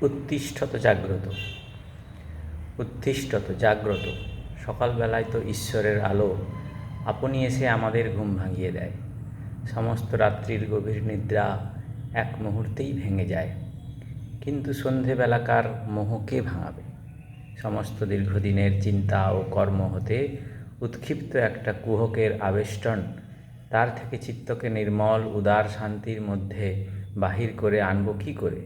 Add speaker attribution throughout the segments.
Speaker 1: উত্তিষ্ঠত জাগ্রত, উত্তিষ্ঠত জাগ্রত। সকালবেলায় তো ঈশ্বরের আলো আপনি এসে আমাদের ঘুম ভাঙিয়ে দেয়। সমস্ত রাত্রির গভীর নিদ্রা এক মুহূর্তেই ভেঙে যায়। কিন্তু সন্ধেবেলাকার মোহ কে ভাঙাবে? সমস্ত দীর্ঘদিনের চিন্তা ও কর্ম হতে উৎক্ষিপ্ত একটা কুহকের আবেষ্টন, তার থেকে চিত্তকে নির্মল উদার শান্তির মধ্যে বাহির করে আনব কী করে?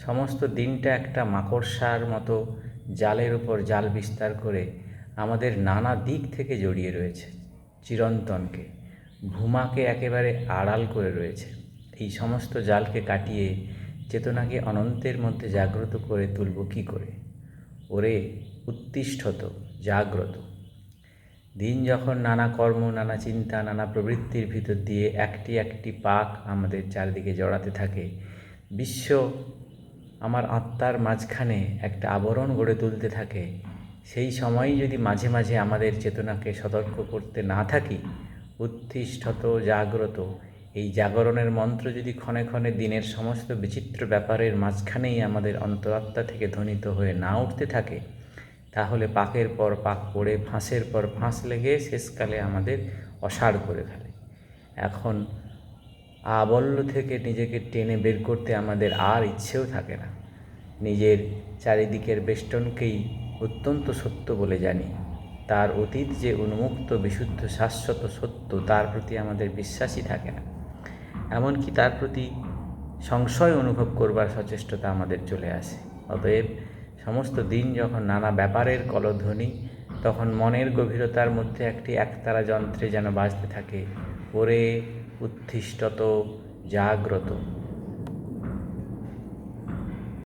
Speaker 1: সমস্ত দিনটা একটা মাকড়সার মতো জালের উপর জাল বিস্তার করে আমাদের নানা দিক থেকে জড়িয়ে রয়েছে। চিরন্তনকে, ভূমাকে একেবারে আড়াল করে রয়েছে। এই সমস্ত জালকে কাটিয়ে চেতনাকে অনন্তের মধ্যে জাগ্রত করে তুলব কী করে? ওরে উত্তিষ্ঠত জাগ্রত। দিন যখন নানা কর্ম, নানা চিন্তা, নানা প্রবৃত্তির ভিতর দিয়ে একটি একটি পাক আমাদের চারিদিকে জড়াতে থাকে, বিশ্ব আমার আত্মার মাঝখানে একটা আবরণ গড়ে তুলতে থাকে, সেই সময়ই যদি মাঝে মাঝে আমাদের চেতনাকে সতর্ক করতে না থাকি, উত্তিষ্ঠত জাগ্রত এই জাগরণের মন্ত্র যদি ক্ষণে ক্ষণে দিনের সমস্ত বিচিত্র ব্যাপারের মাঝখানেই আমাদের অন্তরাত্মা থেকে ধ্বনিত হয়ে না উঠতে থাকে, তাহলে পাকের পর পাক পড়ে ফাঁসের পর ফাঁস লেগে শেষকালে আমাদের অসাড় করে ফেলে। এখন আবল্য থেকে নিজেকে টেনে বের করতে আমাদের আর ইচ্ছেও থাকে না। নিজের চারিদিকের বেষ্টনকেই অত্যন্ত সত্য বলে জানি। তার অতীত যে উন্মুক্ত বিশুদ্ধ শাশ্বত সত্য, তার প্রতি আমাদের বিশ্বাসই থাকে না। এমনকি তার প্রতি সংশয় অনুভব করবার সচেষ্টতা আমাদের চলে আসে। অতএব সমস্ত দিন যখন নানা ব্যাপারের কলধ্বনি, তখন মনের গভীরতার মধ্যে একটি একতারা যন্ত্রে যেন বাজতে থাকে, ওরে উত্তিষ্ঠত জাগ্রত।